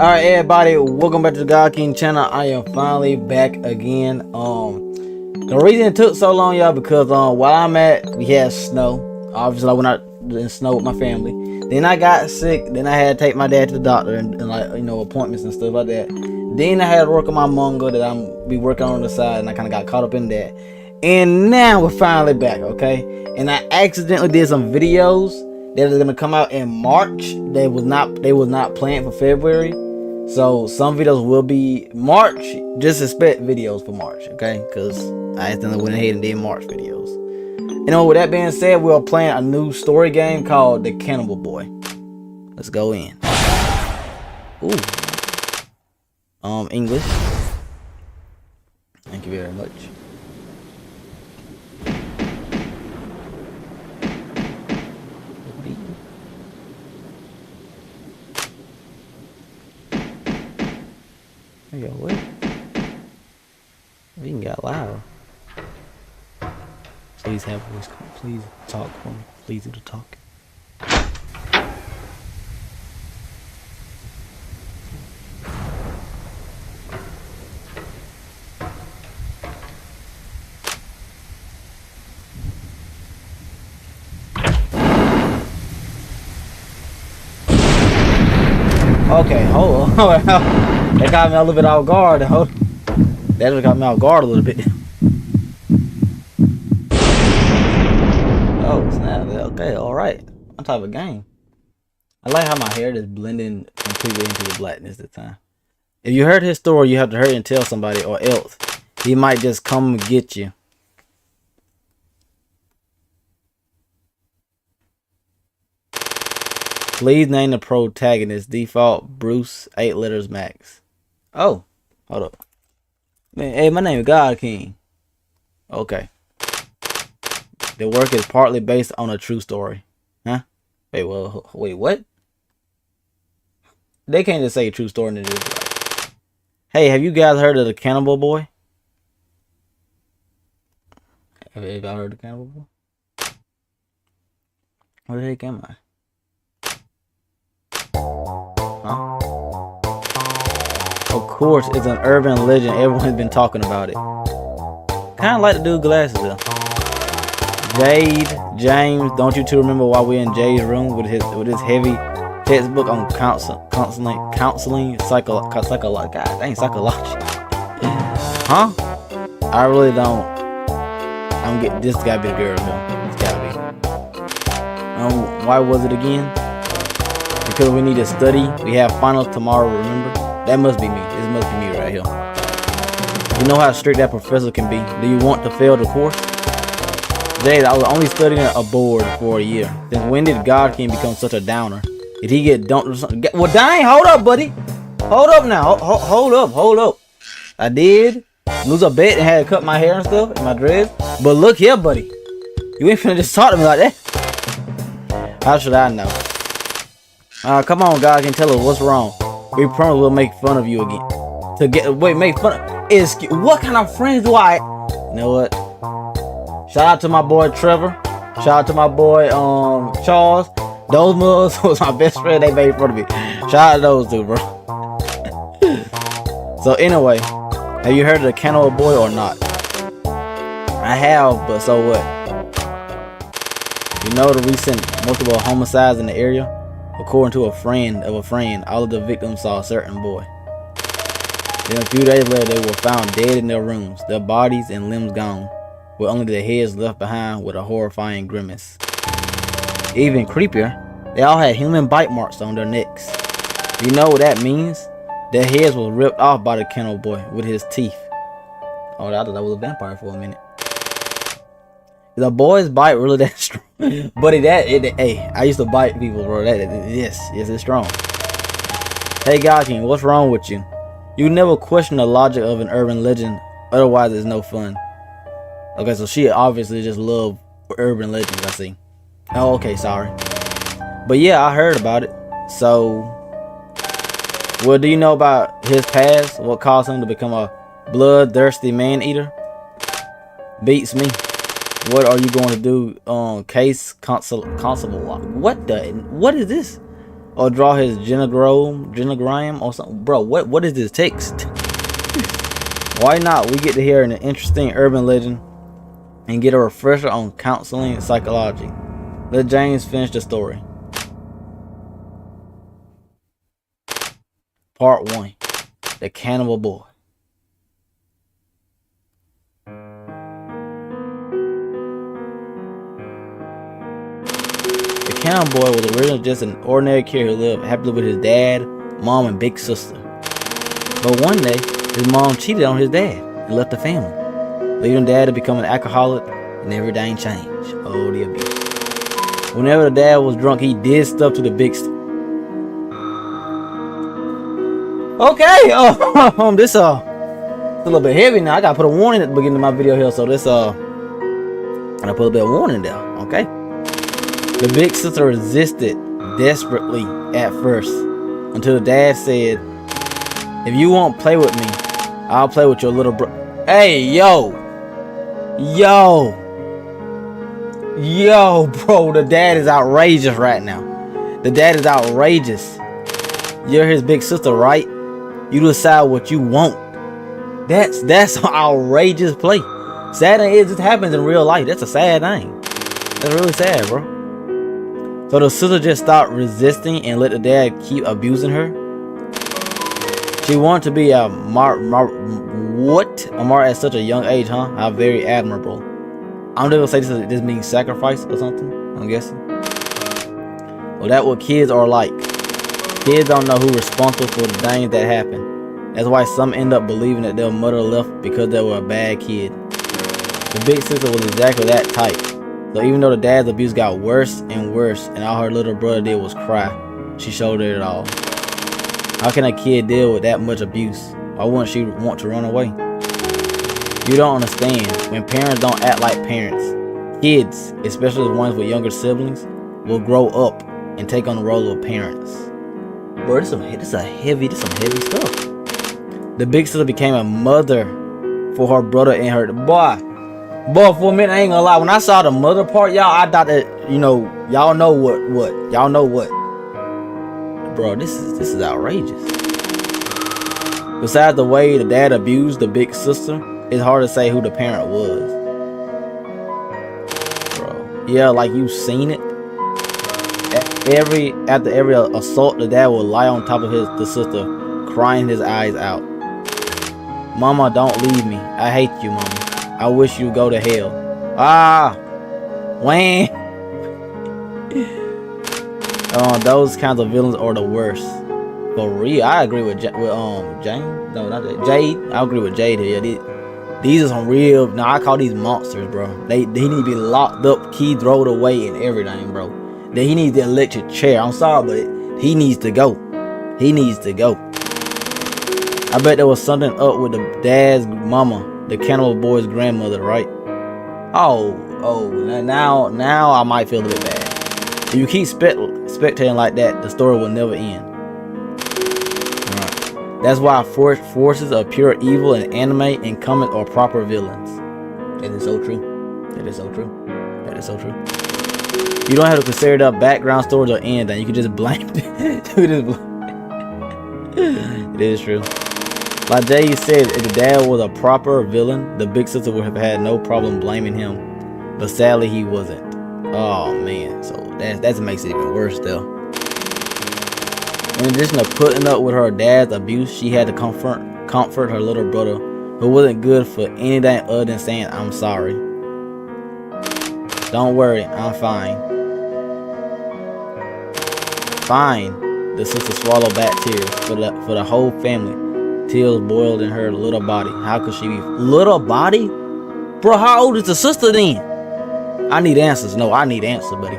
Alright everybody, welcome back to the God King channel. I am finally back again. The reason it took so long, y'all, because while I'm at, we had snow. Obviously I went out in snow with my family. Then I got sick, then I had to take my dad to the doctor and like, you know, appointments and stuff like that. Then I had to work on my manga that I'm be working on the side, and I kind of got caught up in that. And now we're finally back, okay? And I accidentally did some videos that are gonna come out in March. They was not planned for February. So some videos will be March. Just expect videos for March, okay? Because I accidentally went ahead and did March videos. You know, with that being said, we're playing a new story game called the Cannibal Boy. Let's go in. Ooh. English. Thank you very much. Yo, what? We can get loud. Please have voice. Please talk for me. Please do the talking. Okay, hold on. That got me a little bit off guard. That just got me off guard a little bit. Oh, snap. Okay, alright. What type of game? I like how my hair just blending completely into the blackness this time. If you heard his story, you have to hurry and tell somebody, or else he might just come and get you. Please name the protagonist. Default Bruce, 8 letters max. Oh, hold up. Man, hey, my name is God King. Okay. The work is partly based on a true story. Huh? Wait, well, wait, what? They can't just say a true story and it is like. Hey, have you guys heard of the Cannibal Boy? Have y'all heard of the Cannibal Boy? Where the heck am I? Huh? Of course, it's an urban legend. Everyone's been talking about it. Kind of like the dude glasses though. Jade, James, don't you two remember why we're in Jade's room with his heavy textbook on counseling, psychology? God dang, psychology. Huh? I really don't. This gotta be the girl though. It's gotta be. Why was it again? Because we need to study. We have finals tomorrow, remember? That must be me. This must be me right here. You know how strict that professor can be. Do you want to fail the course? Jade, I was only studying a board for a year. Since when did God King become such a downer? Did he get dumped or something? Well, dang, hold up, buddy. Hold up now. Hold up. I did lose a bet and had to cut my hair and stuff and my dreads. But look here, buddy. You ain't finna just talk to me like that. How should I know? Come on, God King, tell us what's wrong. We promise we'll make fun of you again. Make fun of. What kind of friends do I? You know what? Shout out to my boy Trevor. Shout out to my boy Charles. Those mugs was my best friend. They made fun of me. Shout out to those two, bro. So anyway, have you heard of the Cannibal Boy or not? I have, but so what? You know the recent multiple homicides in the area? According to a friend of a friend, all of the victims saw a certain boy. Then a few days later, they were found dead in their rooms, their bodies and limbs gone, with only their heads left behind with a horrifying grimace. Even creepier, they all had human bite marks on their necks. You know what that means? Their heads were ripped off by the Cannibal Boy with his teeth. Oh, I thought that was a vampire for a minute. The boy's bite really that strong? Buddy, hey, I used to bite people, bro. Yes, it's strong. Hey, God King, what's wrong with you? You never question the logic of an urban legend, otherwise it's no fun. Okay, so she obviously just loved urban legends, I see. Oh, okay, sorry. But yeah, I heard about it. So, well, do you know about his past? What caused him to become a bloodthirsty man-eater? Beats me. What are you going to do? Case constable. What is this? or draw his genogram or something. Bro, what is this text? Why not? We get to hear an interesting urban legend and get a refresher on counseling and psychology. Let James finish the story. Part 1. The Cannibal Boy. The Cannibal Boy was originally just an ordinary kid who lived happily with his dad, mom, and big sister. But one day, his mom cheated on his dad and left the family, leaving dad to become an alcoholic, and everything changed. Oh, the abuse. Whenever the dad was drunk, he did stuff to the big sister. Okay, this it's a little bit heavy now. I gotta put a warning at the beginning of my video here, so this I put a little bit of warning there. Okay. The big sister resisted desperately at first until the dad said, "If you won't play with me, I'll play with your little bro." Hey, yo, bro, the dad is outrageous right now. The dad is outrageous. You're his big sister, right? You decide what you want. That's an outrageous play. Sad thing is, this happens in real life. That's a sad thing. That's really sad, bro. So the sister just stopped resisting and let the dad keep abusing her. She wanted to be a Mart at such a young age, huh? How very admirable. I'm just gonna say this means sacrifice or something, I'm guessing. Well, that's what kids are like. Kids don't know who's responsible for the things that happen. That's why some end up believing that their mother left because they were a bad kid. The big sister was exactly that type. So even though the dad's abuse got worse and worse, and all her little brother did was cry, she showed it all. How can a kid deal with that much abuse? Why wouldn't she want to run away? You don't understand. When parents don't act like parents, kids, especially the ones with younger siblings, will grow up and take on the role of parents. Bro, this some heavy stuff. The big sister became a mother for her brother and her boy, for a minute, I ain't gonna lie. When I saw the mother part, y'all, I thought that, y'all know what. Bro, this is outrageous. Besides the way the dad abused the big sister, it's hard to say who the parent was. Bro, yeah, like you've seen it. After every assault, the dad will lie on top of the sister, crying his eyes out. Mama, don't leave me. I hate you, mama. I wish you go to hell. When those kinds of villains are the worst. For real, I agree with James. No, not that. Jade. I agree with Jade here. These are some real. Now I call these monsters, bro. They need to be locked up, key thrown away, and everything, bro. Then he needs the electric chair. I'm sorry, but he needs to go. He needs to go. I bet there was something up with the dad's mama, the Cannibal Boy's grandmother, right? Oh, now I might feel a bit bad. If you keep spectating like that, the story will never end. Alright. That's why forces of pure evil in anime and comic are proper villains. That is so true. That is so true. That is so true. You don't have to consider the background stories or anything. You can just blame it. It is true. Like Jay said, if the dad was a proper villain, the big sister would have had no problem blaming him. But sadly, he wasn't. Oh man, so that makes it even worse though. In addition to putting up with her dad's abuse, she had to comfort her little brother, who wasn't good for anything other than saying, "I'm sorry. Don't worry, I'm fine." Fine. The sister swallowed back tears for the whole family. Tears boiled in her little body. How could she be little body? Bro, how old is the sister then? I need answers. No, I need answers, buddy.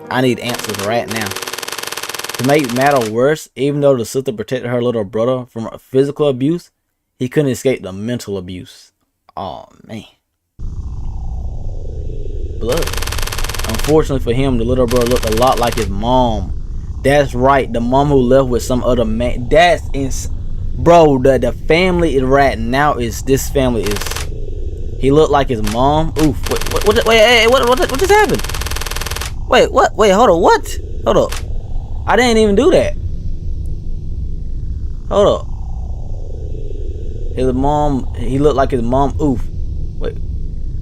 I need answers right now. To make matter worse, even though the sister protected her little brother from physical abuse, he couldn't escape the mental abuse. Oh man. Blood. Unfortunately for him, the little brother looked a lot like his mom. That's right, the mom who left with some other man. That's bro, the family is right now is this family is. He looked like his mom. Oof. What just happened? Wait, what? Wait, hold on. What? Hold up. I didn't even do that. Hold up. His mom, he looked like his mom. Oof. Wait.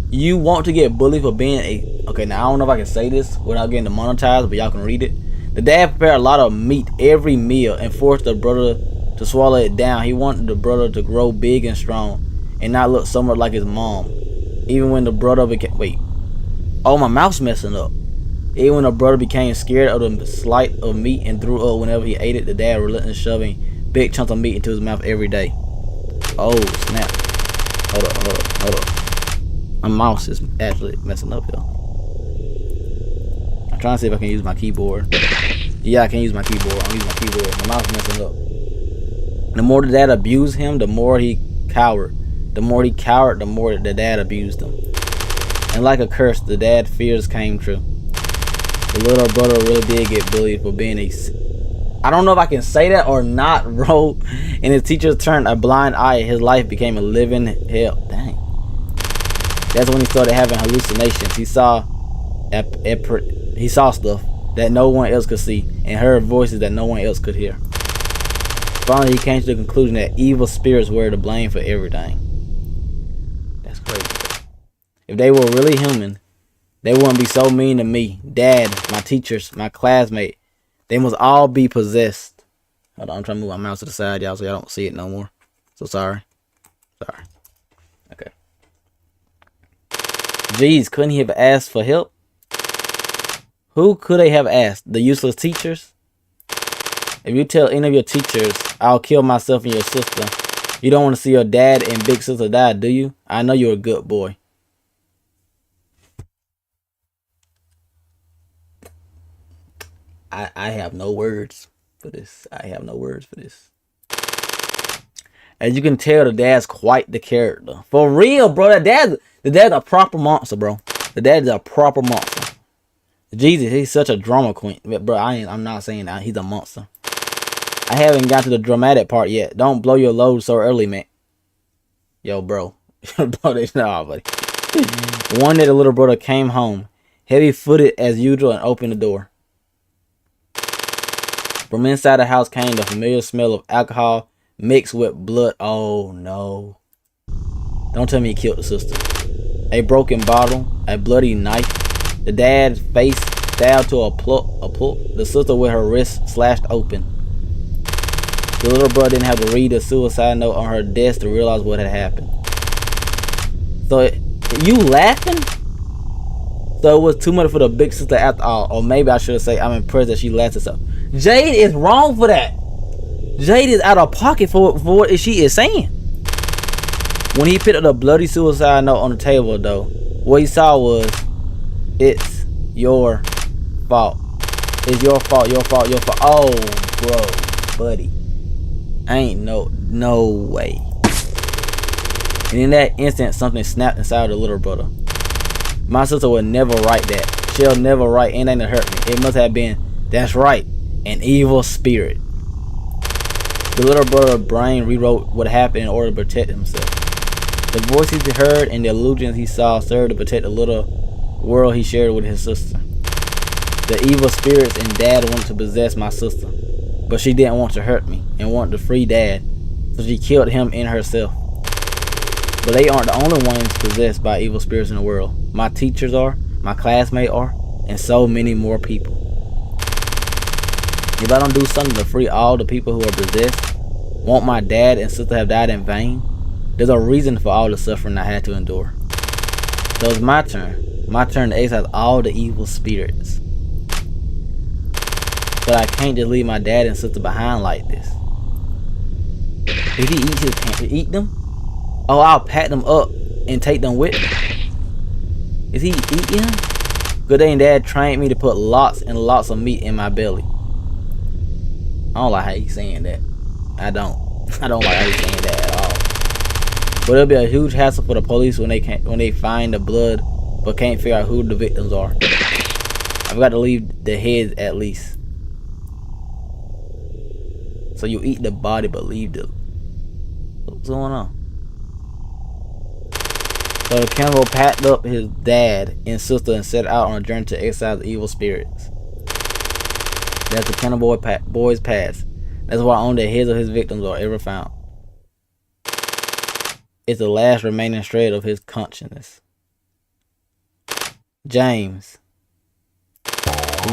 You want to get bullied for being a... Okay, now I don't know if I can say this without getting demonetized, but y'all can read it. The dad prepared a lot of meat every meal and forced the brother to swallow it down. He wanted the brother to grow big and strong and not look so much like his mom. Even when the brother became... Wait. Oh, my mouth's messing up. Even when the brother became scared of the sight of meat and threw up whenever he ate it, the dad relentlessly shoving big chunks of meat into his mouth every day. Oh, snap. Hold up. My mouse is actually messing up, yo. I'm trying to see if I can use my keyboard. Yeah, I can use my keyboard. I'm using my keyboard. My mouse is messing up. The more the dad abused him, the more he cowered. The more he cowered, the more the dad abused him. And like a curse, the dad's fears came true. The little brother really did get bullied for being a... I don't know if I can say that or not, bro. And his teacher turned a blind eye. His life became a living hell. Dang. That's when he started having hallucinations. He saw stuff that no one else could see and heard voices that no one else could hear. Finally, he came to the conclusion that evil spirits were to blame for everything. That's crazy. If they were really human, they wouldn't be so mean to me, dad, my teachers, my classmate. They must all be possessed. Hold on, I'm trying to move my mouse to the side, y'all, so y'all don't see it no more. So sorry. Okay. Jeez, couldn't he have asked for help? Who could they have asked? The useless teachers? If you tell any of your teachers, I'll kill myself and your sister, you don't want to see your dad and big sister die, do you? I know you're a good boy. I have no words for this. As you can tell, the dad's quite the character. For real, bro. The dad's a proper monster, bro. The dad's a proper monster. Jesus, he's such a drama queen. Bro, I'm not saying that. He's a monster. I haven't got to the dramatic part yet. Don't blow your load so early, man. Yo, bro. Blow this now, buddy. One day the little brother came home, heavy-footed as usual, and opened the door. From inside the house came the familiar smell of alcohol mixed with blood. Oh no. Don't tell me he killed the sister. A broken bottle, a bloody knife, the dad's face stabbed to a pulp, the sister with her wrist slashed open. The little brother didn't have to read the suicide note on her desk to realize what had happened. So, you laughing? So it was too much for the big sister after all. Or maybe I should say I'm impressed that she lasted so. Jade is wrong for that. Jade is out of pocket for what she is saying. When he picked up the bloody suicide note on the table, though, what he saw was, it's your fault. It's your fault. Oh, bro, buddy. Ain't no way. And in that instant, something snapped inside the little brother. My sister would never write that. She'll never write anything to hurt me. It must have been, that's right, an evil spirit. The little brother's brain rewrote what happened in order to protect himself. The voices he heard and the illusions he saw served to protect the little world he shared with his sister. The evil spirits and dad wanted to possess my sister, but she didn't want to hurt me and wanted to free dad, so she killed him in herself. But they aren't the only ones possessed by evil spirits in the world. My teachers are, my classmates are, and so many more people. If I don't do something to free all the people who are possessed, won't my dad and sister have died in vain? There's a reason for all the suffering I had to endure. So it's my turn. My turn to exile all the evil spirits. But I can't just leave my dad and sister behind like this. Did he eat his parents? Eat them? Oh, I'll pack them up and take them with me. Is he eating them? Good day and dad trained me to put lots and lots of meat in my belly. I don't like how he's saying that. I don't like how he's saying that at all. But it'll be a huge hassle for the police when they find the blood but can't figure out who the victims are. I've got to leave the heads at least. So you eat the body but leave the... What's going on? So the cannibal packed up his dad and sister and set out on a journey to exile the evil spirits. That's the Cannibal Boy's past. That's why only the heads of his victims are ever found. It's the last remaining shred of his consciousness. James,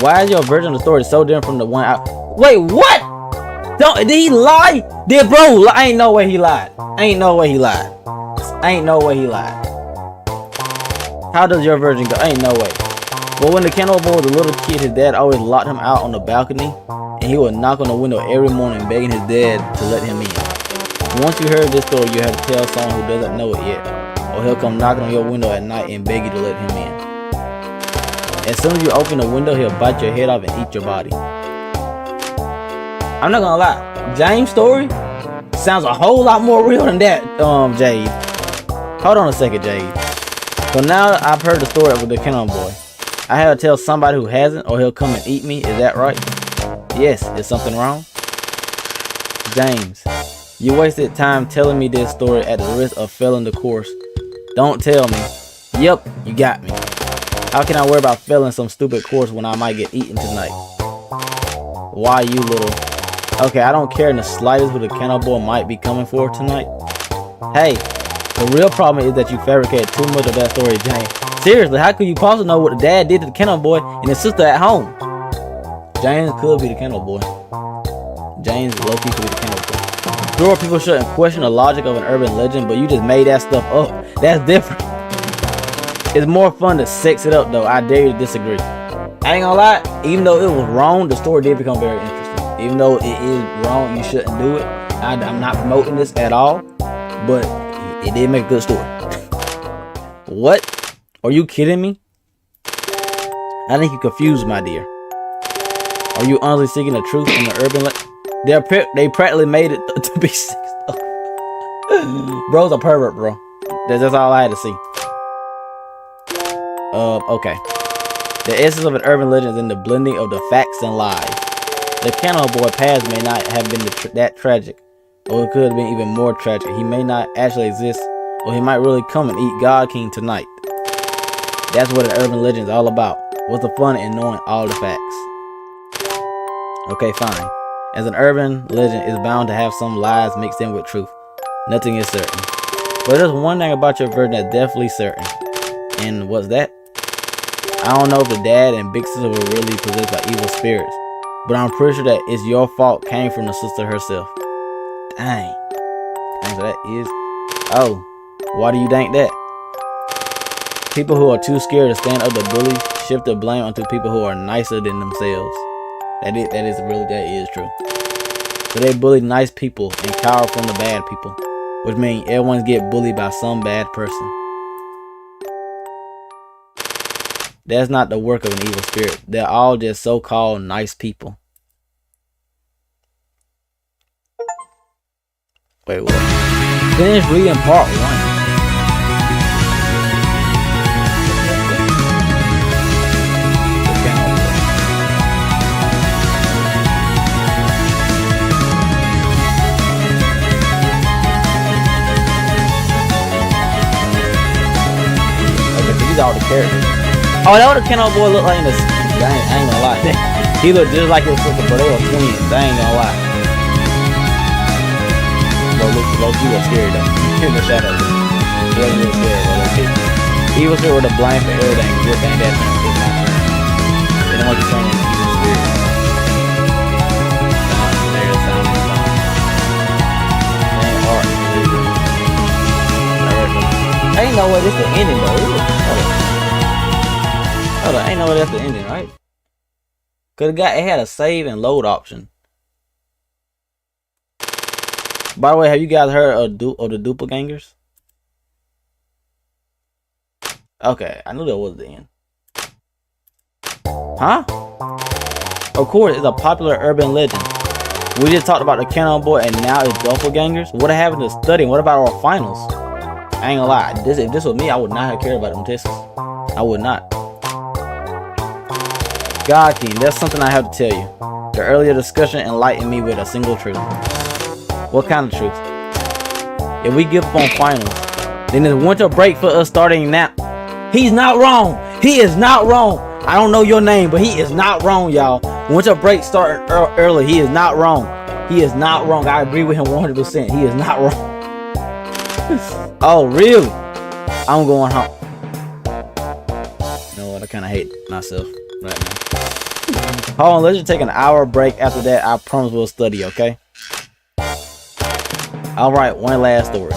why is your version of the story so different from the one I... Wait, what? Did he lie? Bro, ain't no way he lied. Ain't no way he lied. Ain't no way he lied. How does your version go? Ain't no way. But when the Cannibal Boy was a little kid, his dad always locked him out on the balcony, and he would knock on the window every morning begging his dad to let him in. Once you heard this story, you have to tell someone who doesn't know it yet, or he'll come knocking on your window at night and beg you to let him in. As soon as you open the window, he'll bite your head off and eat your body. I'm not gonna lie, James' story sounds a whole lot more real than that, Jade. Hold on a second, Jade. So now I've heard the story with the Cannibal Boy. I have to tell somebody who hasn't, or he'll come and eat me. Is that right? Yes. Is something wrong? James, you wasted time telling me this story at the risk of failing the course. Don't tell me. Yep, you got me. How can I worry about failing some stupid course when I might get eaten tonight? Why you little... Okay, I don't care in the slightest who the Cannibal Boy might be coming for tonight. Hey, the real problem is that you fabricated too much of that story, James. Seriously, how could you possibly know what the dad did to the Cannibal Boy and his sister at home? James could be the Cannibal Boy. James low-key could be the Cannibal Boy. Sure, people shouldn't question the logic of an urban legend, but you just made that stuff up. That's different. It's more fun to sex it up, though. I dare you to disagree. I ain't gonna lie, even though it was wrong, the story did become very interesting. Even though it is wrong, you shouldn't do it. I'm not promoting this at all, but it did make a good story. What? Are you kidding me? I think you're confused, my dear. Are you honestly seeking the truth in the urban legend? They practically made it to be sex. Bro's a pervert, bro. That's all I had to see. Okay. The essence of an urban legend is in the blending of the facts and lies. The Cannibal Boy past may not have been that tragic, or it could have been even more tragic. He may not actually exist, or he might really come and eat God King tonight. That's what an urban legend is all about. What's the fun in knowing all the facts? Okay, fine. As an urban legend is bound to have some lies mixed in with truth. Nothing is certain. But there's one thing about your version that's definitely certain. And what's that? I don't know if the dad and big sister were really possessed by evil spirits, but I'm pretty sure that it's your fault came from the sister herself. Dang. So that is... Oh, why do you think that? People who are too scared to stand up to bullies shift the blame onto people who are nicer than themselves. That is true. So they bully nice people and cower from the bad people, which means everyone's get bullied by some bad person. That's not the work of an evil spirit. They're all just so-called nice people. Wait, what? Finish reading part 1. All the characters. Oh, that what the Cannibal Boy looked like in this. I ain't gonna lie. He looked just like his sister, but they were twins. I ain't gonna lie. Low-key was scary though. In the shadows. He wasn't really scary, but low-key. He was here with a blind for everything. Good thing that time. They don't want to turn into evil spirits. Ain't no way this the ending though. Hold on, ain't no way that's the ending, right? Cause it had a save and load option. By the way, have you guys heard of the Doppelgangers? Okay, I knew that was the end. Huh? Of course, it's a popular urban legend. We just talked about the Cannibal Boy and now it's Doppelgangers. What happened to studying? What about our finals? I ain't gonna lie, if this was me, I would not have cared about them tests. I would not. God King, that's something I have to tell you. The earlier discussion enlightened me with a single truth. What kind of truth? If we give up on finals, then it's winter break for us starting now. He's not wrong. He is not wrong. I don't know your name, but he is not wrong, y'all. Once your break started early, he is not wrong. He is not wrong. I agree with him 100%. He is not wrong. Oh, really? I'm going home. You know what? I kind of hate myself right now. Hold on, let's just take an hour break. After that, I promise we'll study, okay? Alright, one last story.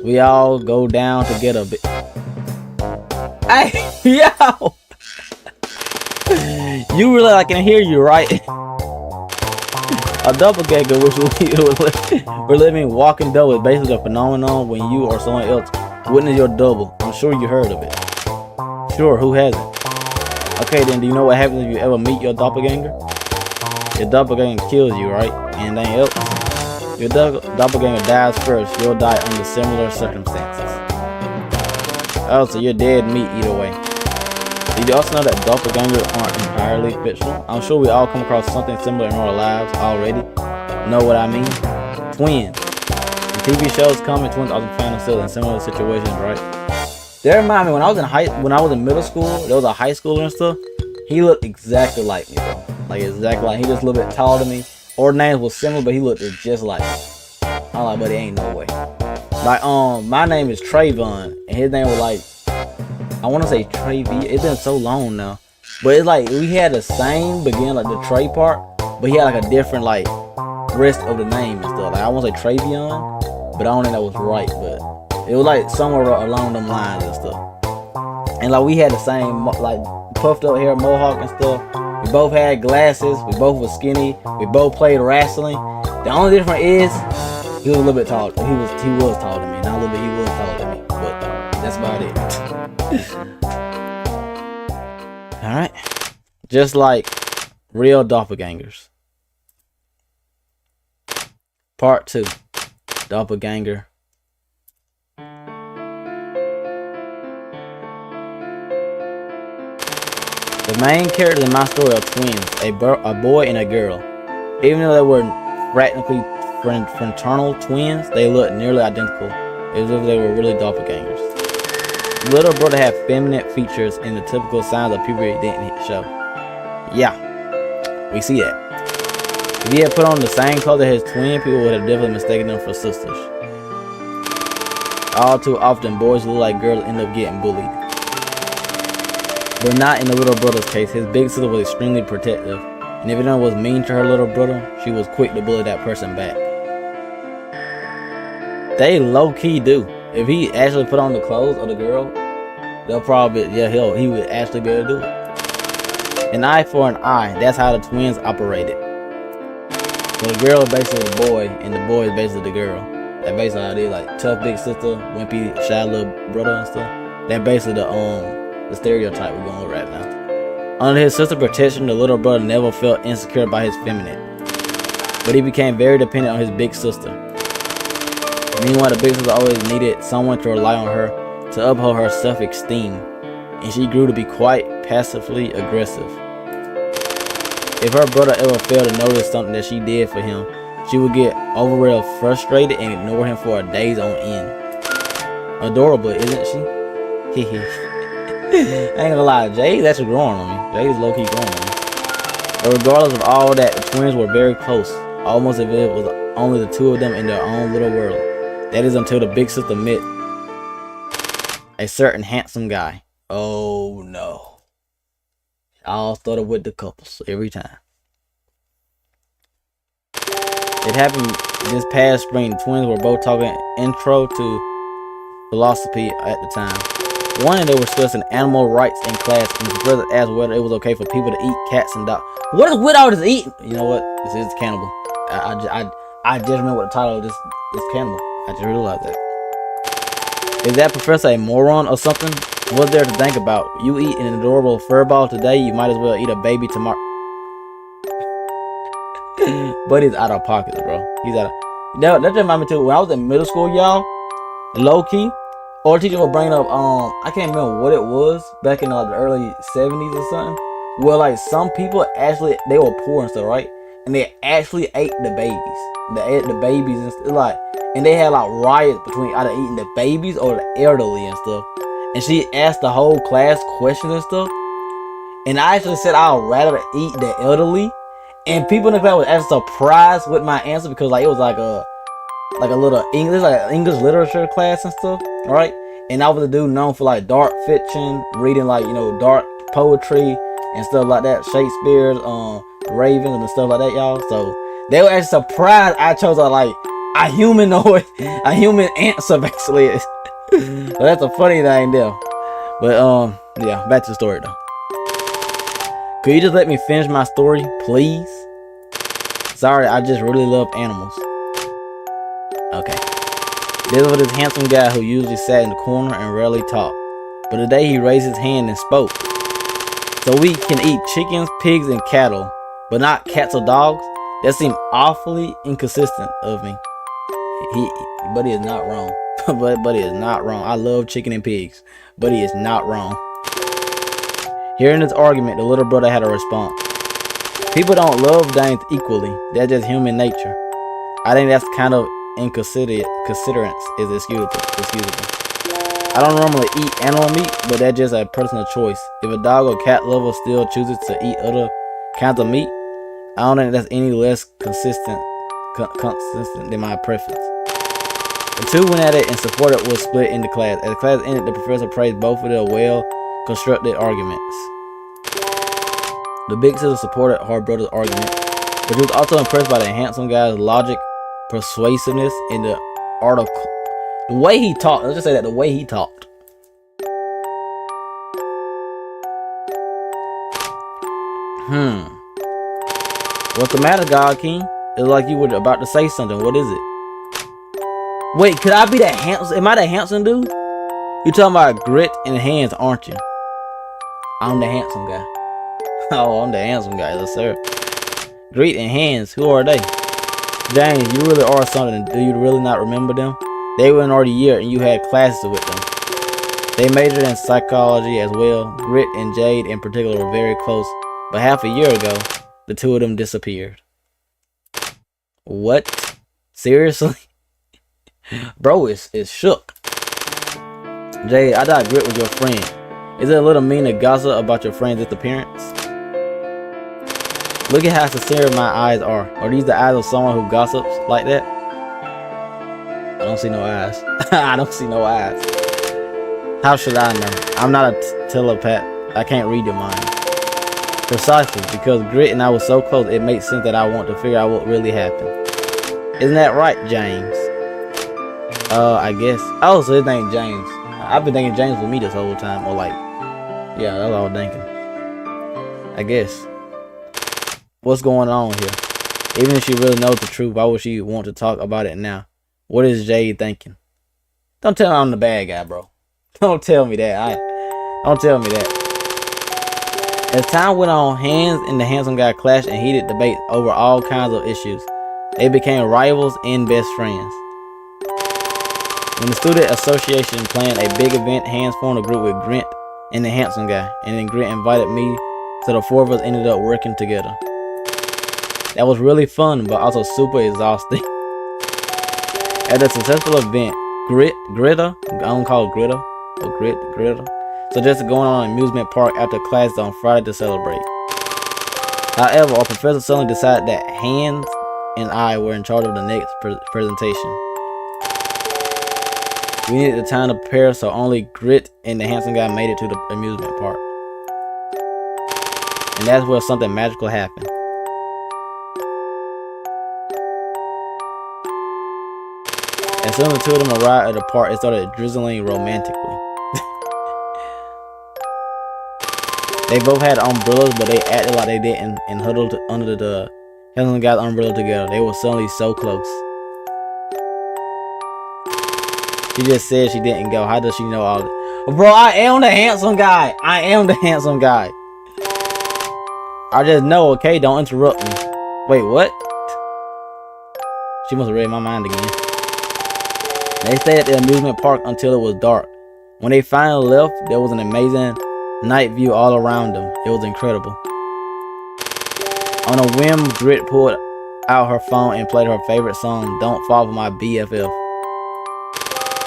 We all go down to get a bit. Hey, yo! You really, I can hear you, right? A doppelganger, which we're living walking double, is basically a phenomenon when you or someone else witness your double. I'm sure you heard of it. Sure, who hasn't? Okay, then do you know what happens if you ever meet your doppelganger? Your doppelganger kills you, right? Anything else? Your doppelganger dies first. You'll die under similar circumstances. Oh, so you're dead meat either way. Did you also know that doppelgangers aren't entirely fictional? I'm sure we all come across something similar in our lives already. Know what I mean? Twins. When TV shows come and twins often find themselves in similar situations, right? That reminds me, when I was in middle school, there was a high schooler and stuff. He looked exactly like me, bro. Like exactly like he just a little bit taller than me. Our names was similar, but he looked just like me. I'm like, buddy, ain't no way. Like my name is Trayvon, and his name was like, I want to say Trey V. It's been so long now, but it's like we had the same beginning, like the Trey part, but he had like a different like rest of the name and stuff. Like I want to say Travion, but I don't think that was right. But it was like somewhere along them lines and stuff. And like we had the same like puffed up hair, mohawk and stuff. We both had glasses. We both were skinny. We both played wrestling. The only difference is he was a little bit taller. He was taller than me. Not a little bit. He was taller than me. But that's about it. Alright. Just like real doppelgangers. Part 2. Doppelganger. The main characters in my story are twins, a boy and a girl. Even though they were practically fraternal twins, they looked nearly identical, as if they were really doppelgangers. The little brother had feminine features and the typical signs of puberty didn't show. Yeah, we see that. If he had put on the same clothes as his twin, people would have definitely mistaken them for sisters. All too often, boys who look like girls end up getting bullied. But not in the little brother's case. His big sister was extremely protective, and if anyone was mean to her little brother, she was quick to bully that person back. They low-key do. If he actually put on the clothes of the girl, they'll probably, he would actually be able to do it. An eye for an eye. That's how the twins operated. So the girl is basically the boy, and the boy is basically the girl. That's basically how it is. Like tough big sister, wimpy, shy little brother and stuff. That's basically the stereotype we're going with right now. Under his sister's protection, the little brother never felt insecure about his feminine, but he became very dependent on his big sister. Meanwhile, the big sister always needed someone to rely on her to uphold her self-esteem, and she grew to be quite passively aggressive. If her brother ever failed to notice something that she did for him, she would get overall frustrated and ignore him for days on end. Adorable, isn't she? Hehe. I ain't gonna lie, Jay's actually growing on me. Jay's low-key growing on me. But regardless of all that, the twins were very close, almost as if it was only the two of them in their own little world. That is until the big sister met a certain handsome guy. Oh no. I all started with the couples every time. It happened this past spring. The twins were both talking intro to philosophy at the time. One, they were discussing animal rights in class, and the professor asked whether it was okay for people to eat cats and dogs. What is with all this eating? You know what? This is Cannibal. I just remember what the title of this is, Cannibal. I just realized that. Is that professor a moron or something? What's there to think about? You eat an adorable furball today, you might as well eat a baby tomorrow. But he's out of pocket, bro. He's out of... That just reminded me too, when I was in middle school, y'all, low-key, our teacher was bringing up, I can't remember what it was, back in like the early 70s or something, where like some people actually, they were poor and stuff, right? And they actually ate the babies. They ate the babies and stuff, like, and they had like riots between either eating the babies or the elderly and stuff. And she asked the whole class questions and stuff. And I actually said I'd rather eat the elderly. And people in the class was actually surprised with my answer because like it was like a little English, like an English literature class and stuff, right? And I was a dude known for like dark fiction, reading like, you know, dark poetry and stuff like that, Shakespeare's Ravens and stuff like that, y'all. So they were actually surprised I chose a humanoid, a human answer basically. So that's a funny thing there. But yeah, back to the story though. Could you just let me finish my story, please? Sorry, I just really love animals. Okay. This was this handsome guy who usually sat in the corner and rarely talked. But today he raised his hand and spoke. So we can eat chickens, pigs, and cattle, but not cats or dogs? That seemed awfully inconsistent of me. But he is not wrong. but he is not wrong. I love chicken and pigs, but he is not wrong. Hearing this argument, the little brother had a response. People don't love things equally. That's just human nature. I think that's kind of considerance is excusable. I don't normally eat animal meat, but that's just a personal choice. If a dog or cat lover still chooses to eat other kinds of meat, I don't think that's any less consistent than my preference. The two went at it and supported was split in the class. As the class ended, the professor praised both of their well-constructed arguments. The big sister supported her brother's argument, but she was also impressed by the handsome guy's logic, persuasiveness, and the art of the way he talked. Let's just say that the way he talked. What's the matter, God King? It's like you were about to say something. What is it? Wait, could I be that handsome? Am I that handsome dude? You talking about grit and hands, aren't you? I'm the handsome guy. Oh, I'm the handsome guy, yes sir. Grit and hands, who are they? James, you really are something. Do you really not remember them? They were in our year and you had classes with them. They majored in psychology as well. Grit and Jade in particular were very close, but half a year ago, the two of them disappeared. What? Seriously? Bro is shook. Jade, I thought Grit was your friend. Is it a little mean to gossip about your friend's disappearance? Look at how sincere my eyes are. Are these the eyes of someone who gossips like that? I don't see no eyes. I don't see no eyes. How should I know? I'm not a telepath. I can't read your mind. Precisely, because Grit and I were so close, it makes sense that I want to figure out what really happened. Isn't that right, James? I guess. Oh, so his name's James. I've been thinking James was me this whole time. Or like, yeah, that's what I was thinking. I guess. What's going on here? Even if she really knows the truth, why would she want to talk about it now? What is Jade thinking? Don't tell me I'm the bad guy, bro. Don't tell me that. Don't tell me that. As time went on, Hands and the handsome guy clashed in heated debate over all kinds of issues. They became rivals and best friends. When the student association planned a big event, Hands formed a group with Grint and the handsome guy, and then Grint invited me, so the four of us ended up working together. That was really fun, but also super exhausting. At the successful event, Gritter, I don't call it Gritter, or Gritter, suggested going on an amusement park after classes on Friday to celebrate. However, our professor suddenly decided that Hands and I were in charge of the next presentation. We needed the time to prepare, so only Grit and the handsome guy made it to the amusement park. And that's where something magical happened. As soon as the two of them arrived at the park, it started drizzling romantically. They both had umbrellas, but they acted like they didn't and huddled under the handsome guy's umbrella together. They were suddenly so close. She just said she didn't go. How does she know all that? Bro, I am the handsome guy. I am the handsome guy. I just know, okay? Don't interrupt me. Wait, what? She must have read my mind again. They stayed at the amusement park until it was dark. When they finally left, there was an amazing night view all around them. It was incredible. On a whim, Grit pulled out her phone and played her favorite song, Don't Fall For My BFF.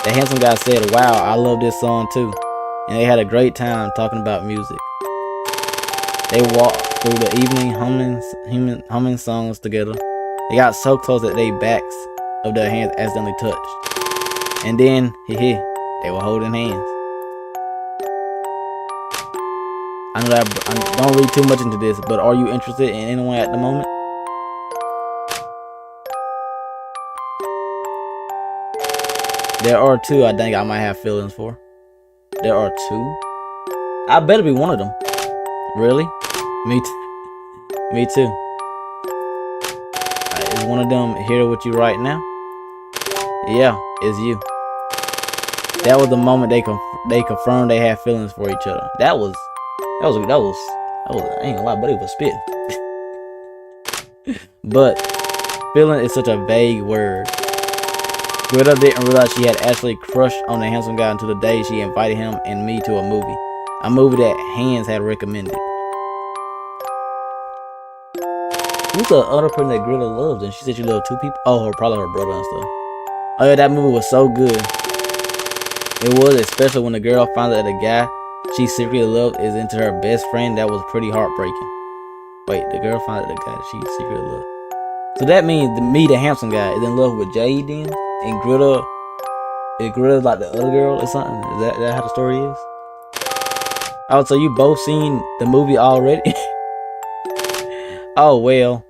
The handsome guy said, wow, I love this song too. And they had a great time talking about music. They walked through the evening humming songs together. They got so close that their backs of their hands accidentally touched. And then, they were holding hands. I know that I don't read too much into this, but are you interested in anyone at the moment? There are two I think I might have feelings for. There are two? I better be one of them. Really? Me too. Is one of them here with you right now? Yeah, it's you. That was the moment they confirmed they had feelings for each other. That was I ain't gonna lie, but it was spitting. But feeling is such a vague word. Greta didn't realize she had actually crushed on the handsome guy until the day she invited him and me to a movie that Hans had recommended. Who's the other person that Greta loves? And she said she loved two people. Oh, probably her brother and stuff. Oh yeah, that movie was so good. It was, especially when the girl found out that the guy she secretly loved is into her best friend. That was pretty heartbreaking. Wait, the girl found out the guy she secretly loved. So that means the handsome guy, is in love with Jade then? And Greta like the other girl or something? Is that how the story is? Oh, so you both seen the movie already? Oh, well.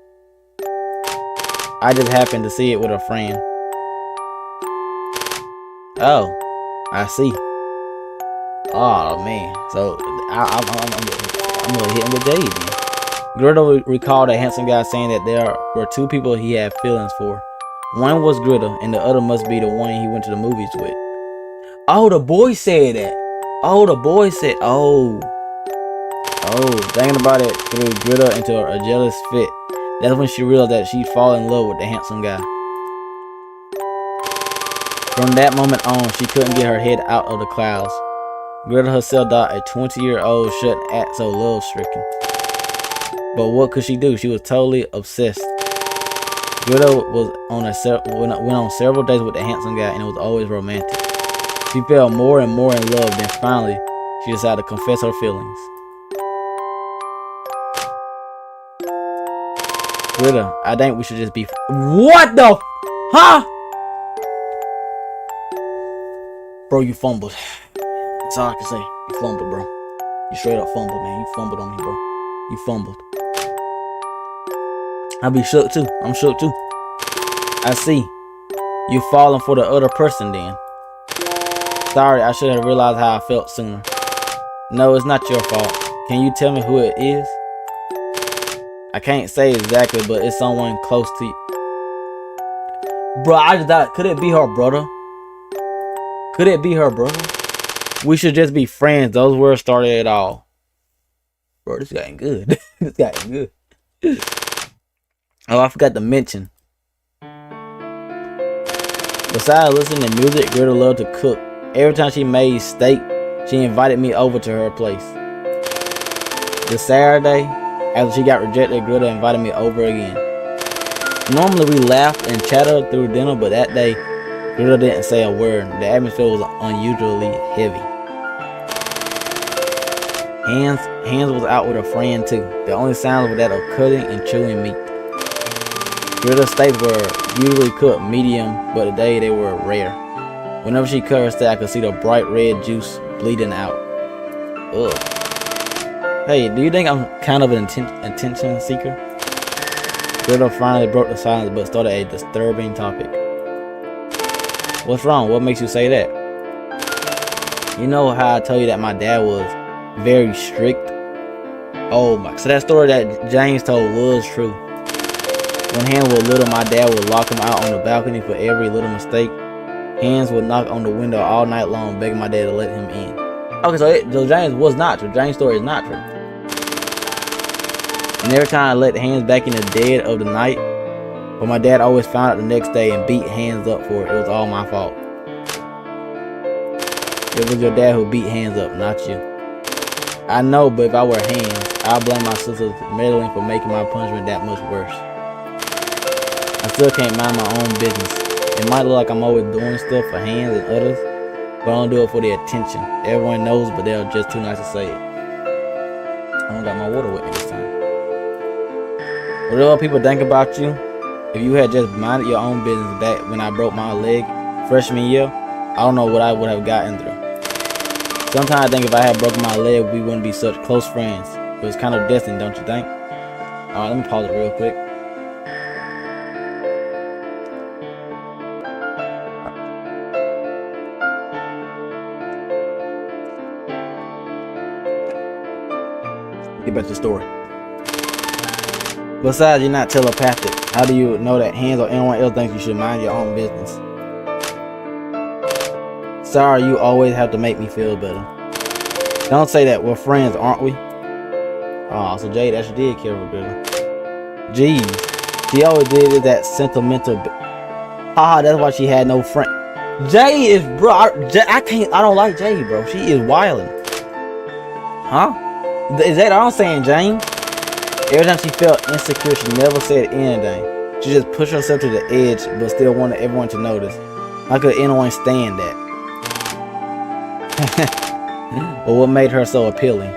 I just happened to see it with a friend. Oh, I see. Oh, man. So, I'm gonna hit him with Jade then. Greta recalled a handsome guy saying that there were two people he had feelings for. One was Greta, and the other must be the one he went to the movies with. Oh, the boy said that. Oh, the boy said, oh, thinking about it threw Greta into a jealous fit. That's when she realized that she'd fall in love with the handsome guy. From that moment on, she couldn't get her head out of the clouds. Greta herself died a 20-year-old shut at so love-stricken. But what could she do? She was totally obsessed. Greta went on several dates with the handsome guy, and it was always romantic. She fell more and more in love, then finally, she decided to confess her feelings. Greta, I think we should just be... What the... Huh? Bro, you fumbled. That's all I can say. You fumbled, bro. You straight up fumbled, man. You fumbled on me, bro. You fumbled. I'll be shook too. I'm shook too. I see. You falling for the other person then. Sorry, I should have realized how I felt sooner. No, it's not your fault. Can you tell me who it is? I can't say exactly, but it's someone close to you. Bro, I just thought, could it be her brother? Could it be her brother? We should just be friends. Those words started it all. Bro, this getting good. This getting good. Oh, I forgot to mention. Besides listening to music, Greta loved to cook. Every time she made steak, she invited me over to her place. The Saturday, after she got rejected, Greta invited me over again. Normally we laughed and chatted through dinner, but that day, Greta didn't say a word. The atmosphere was unusually heavy. Hans was out with a friend too. The only sounds were that of cutting and chewing meat. Greta's steaks were usually cooked medium, but today they were rare. Whenever she cut her steak, I could see the bright red juice bleeding out. Ugh. Hey, do you think I'm kind of an attention seeker? Greta finally broke the silence, but started a disturbing topic. What's wrong? What makes you say that? You know how I told you that my dad was very strict? Oh my, so that story that James told was true. When Hans was little, my dad would lock him out on the balcony for every little mistake. Hans would knock on the window all night long, begging my dad to let him in. Okay, so James was not true. James' story is not true. And every time I let Hans back in the dead of the night, but my dad always found out the next day and beat Hans up for it. It was all my fault. It was your dad who beat Hans up, not you. I know, but if I were Hans, I'd blame my sister's meddling for making my punishment that much worse. I still can't mind my own business. It might look like I'm always doing stuff for Hans and others, but I don't do it for the attention. Everyone knows, but they're just too nice to say it. I don't got my water with me this time. Whatever people think about you, if you had just minded your own business back when I broke my leg freshman year, I don't know what I would have gotten through. Sometimes I think if I had broken my leg, we wouldn't be such close friends. It was kind of destiny, don't you think? Alright, let me pause it real quick. Get back to the story. Besides, you're not telepathic. How do you know that Hans or anyone else thinks you should mind your own business? Sorry, you always have to make me feel better. Don't say that. We're friends, aren't we? Oh, so Jade actually did care for Bill. Jeez. She always did that sentimental. Haha, that's why she had no friend. Jade is, bro. I don't like Jade, bro. She is wilding. Huh? Is that all I'm saying, James? Every time she felt insecure, she never said anything. She just pushed herself to the edge, but still wanted everyone to notice. How could anyone stand that? But what made her so appealing?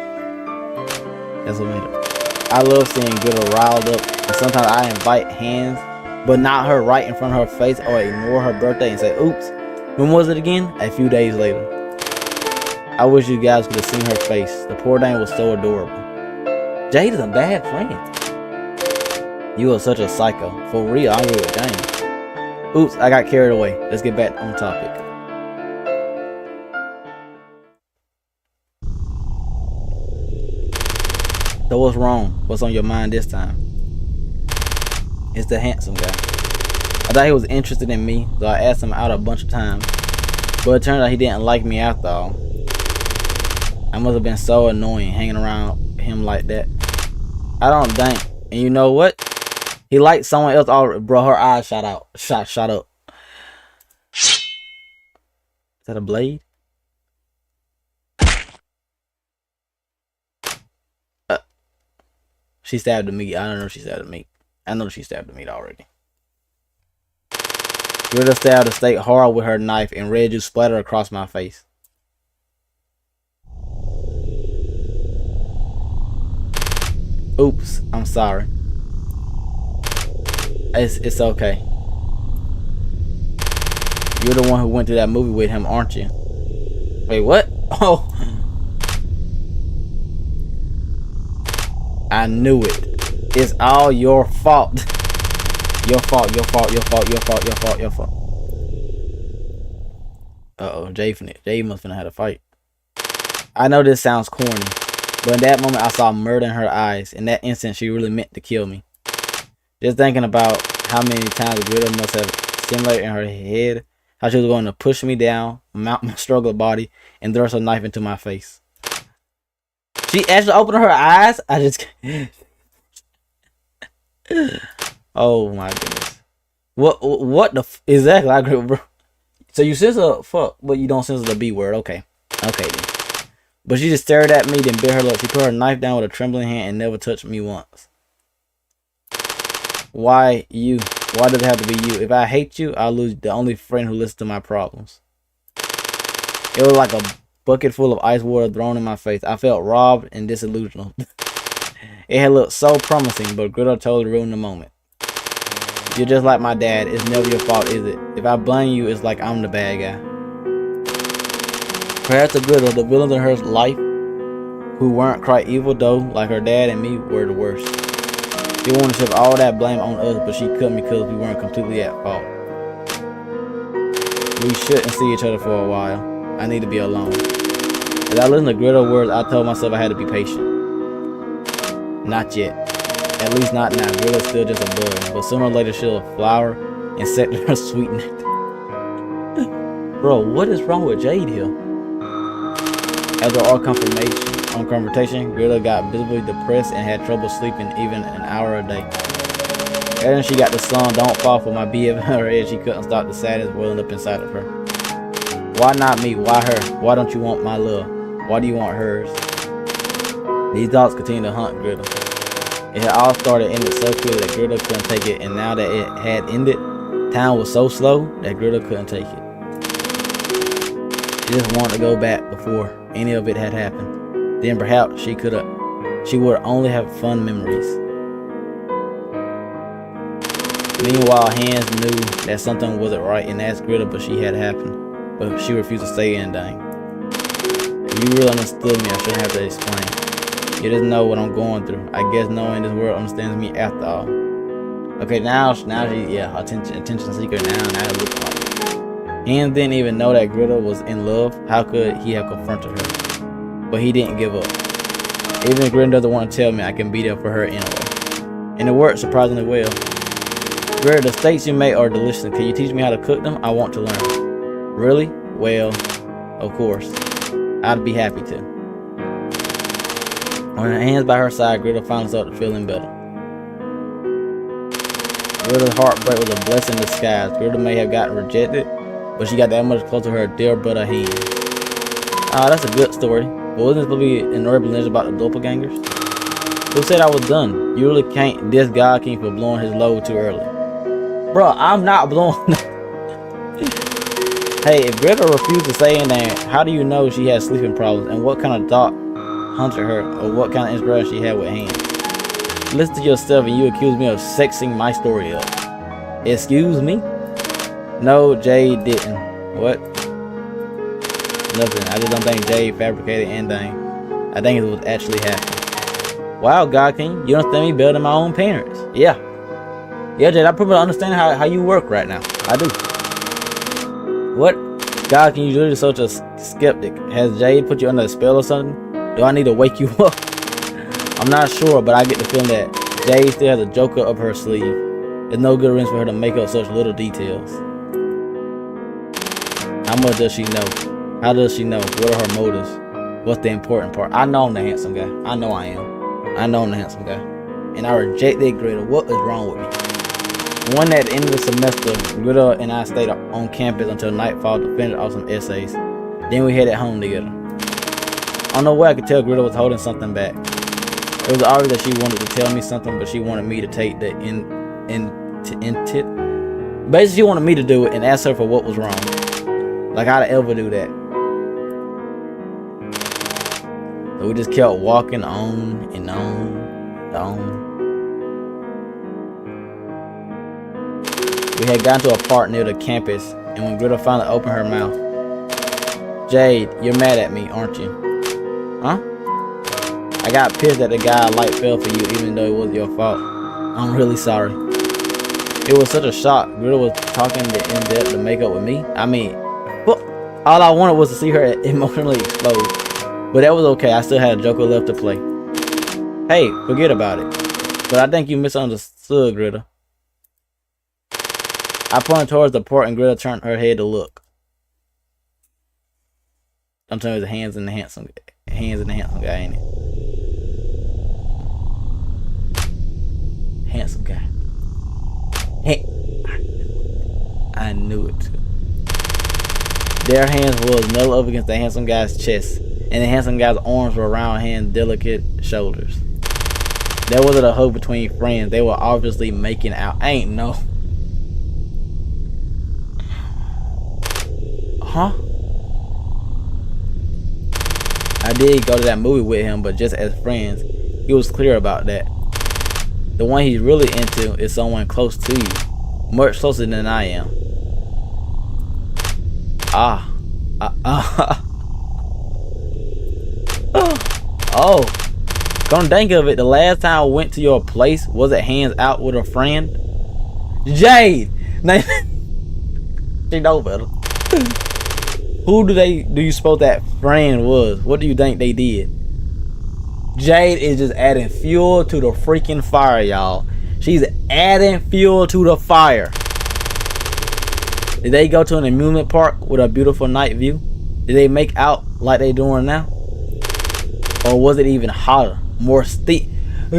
That's what made her. I love seeing Glitter riled up, and sometimes I invite Hans, but not her right in front of her face, or ignore her birthday and say, oops. When was it again? A few days later. I wish you guys could have seen her face. The poor thing was so adorable. Jade is a bad friend. You are such a psycho. For real, I'm with James. Oops, I got carried away. Let's get back on topic. So what's wrong? What's on your mind this time? It's the handsome guy. I thought he was interested in me, so I asked him out a bunch of times. But it turned out he didn't like me after all. I must have been so annoying hanging around him like that. I don't think. And you know what? He liked someone else already. Bro, her eyes shot out. Shot up. Is that a blade? She stabbed the meat. I don't know if she stabbed the meat. I know she stabbed the meat already. Glitter stabbed the steak hard with her knife and red juice splattered across my face. Oops, I'm sorry. It's okay. You're the one who went to that movie with him, aren't you? Wait, what? Oh. I knew it. It's all your fault. Your fault. Uh-oh, Jade must have had a fight. I know this sounds corny, but in that moment I saw murder in her eyes. In that instant, she really meant to kill me. Just thinking about how many times Glitter must have simulated in her head how she was going to push me down, mount my struggling body, and thrust a knife into my face. She actually opened her eyes. I just... Oh my goodness. What the... Exactly, I agree, bro. So you censor fuck, but you don't censor the B word. Okay. Okay, then. But she just stared at me, then bit her lip. She put her knife down with a trembling hand and never touched me once. Why you? Why does it have to be you? If I hate you, I'll lose the only friend who listens to my problems. It was like a bucket full of ice water thrown in my face. I felt robbed and disillusioned. It had looked so promising, but Glitter totally ruined the moment. You're just like my dad. It's never your fault, is it? If I blame you, it's like I'm the bad guy. Perhaps the Glitter, the villains in her life, who weren't quite evil though, like her dad and me, were the worst. She wanted to shift all that blame on us, but she couldn't because we weren't completely at fault. We shouldn't see each other for a while. I need to be alone. As I listened to Glitter words, I told myself I had to be patient. Not yet. At least not now. Glitter's still just a bug, but sooner or later she'll flower and set her sweet nectar. Bro, what is wrong with Jade here? After our confrontation, Glitter got visibly depressed and had trouble sleeping even an hour a day. Ever since she got the song "Don't Fall for My BF" in her head, she couldn't stop the sadness welling up inside of her. Why not me? Why her? Why don't you want my love? Why do you want hers? These thoughts continue to haunt Glitter. It had all started ended so quickly that Glitter couldn't take it, and now that it had ended, time was so slow that Glitter couldn't take it. She just wanted to go back before any of it had happened. Then perhaps she could She would only have fun memories. Meanwhile, Hans knew that something wasn't right and asked Greta, but she had happened. But she refused to say anything. If you really understood me, I shouldn't have to explain. You didn't know what I'm going through. I guess no one in this world understands me after all. Okay, now she, yeah, attention seeker now it looks like it. Hans didn't even know that Greta was in love. How could he have confronted her? But he didn't give up. Even if Greta doesn't want to tell me, I can be there for her anyway. And it worked surprisingly well. Greta, the steaks you make are delicious. Can you teach me how to cook them? I want to learn. Really? Well, of course. I'd be happy to. When her hands by her side, Greta finally started feeling better. Greta's heartbreak was a blessing in disguise. Greta may have gotten rejected, but she got that much closer to her dear brother Hans. Ah, that's a good story. But wasn't it supposed to be an urban legend about the Doppelgangers? Who said I was done? You really can't diss God King for blowing his load too early. Bro, I'm not blowing. Hey, if Greta refused to say anything, how do you know she has sleeping problems? And what kind of thought hunted her? Or what kind of inspiration she had with Hans? Listen to yourself and you accuse me of sexing my story up. Excuse me? No, Jade didn't. What? Nothing. I just don't think Jade fabricated anything. I think it was actually happening. Wow, God King, you understand me better than my own parents. Yeah. Yeah, Jade, I probably understand how you work right now. I do. What? God King, you're really such a skeptic. Has Jade put you under a spell or something? Do I need to wake you up? I'm not sure, but I get the feeling that Jade still has a joker up her sleeve. There's no good reason for her to make up such little details. How much does she know? How does she know? What are her motives? What's the important part? I know I'm the handsome guy. I know I am. I know I'm the handsome guy. And I reject that Greta. What is wrong with me? One at the end of the semester, Greta and I stayed on campus until nightfall to finish off some essays. Then we headed home together. On the way, I could tell Greta was holding something back. It was obvious that she wanted to tell me something, but she wanted me to take the basically, she wanted me to do it and ask her for what was wrong. Like I'd ever do that. So we just kept walking on and on and on. We had gotten to a park near the campus, and when Greta finally opened her mouth, Jade, you're mad at me, aren't you? Huh? I got pissed that the guy I liked fell for you, even though it was your fault. I'm really sorry. It was such a shock. Greta was talking in depth to make up with me. I mean, all I wanted was to see her emotionally explode. But that was okay. I still had a joker left to play. Hey, forget about it. But I think you misunderstood, Greta. I pointed towards the port and Greta turned her head to look. I'm telling you, the hands in the handsome guy, ain't it? Handsome guy. Hey, I knew it too. Their hands was nuddled up against the handsome guy's chest, and the handsome guy's arms were around Hans' delicate shoulders. There wasn't a hug between friends. They were obviously making out. Ain't no. Huh? I did go to that movie with him, but just as friends. He was clear about that. The one he's really into is someone close to you. Much closer than I am. Oh. Come think of it, the last time I went to your place, was it hands out with a friend? Jade! She know better. Who do you suppose that friend was? What do you think they did? Jade is just adding fuel to the freaking fire, y'all. She's adding fuel to the fire. Did they go to an amusement park with a beautiful night view? Did they make out like they doing now? Or was it even hotter? More steep?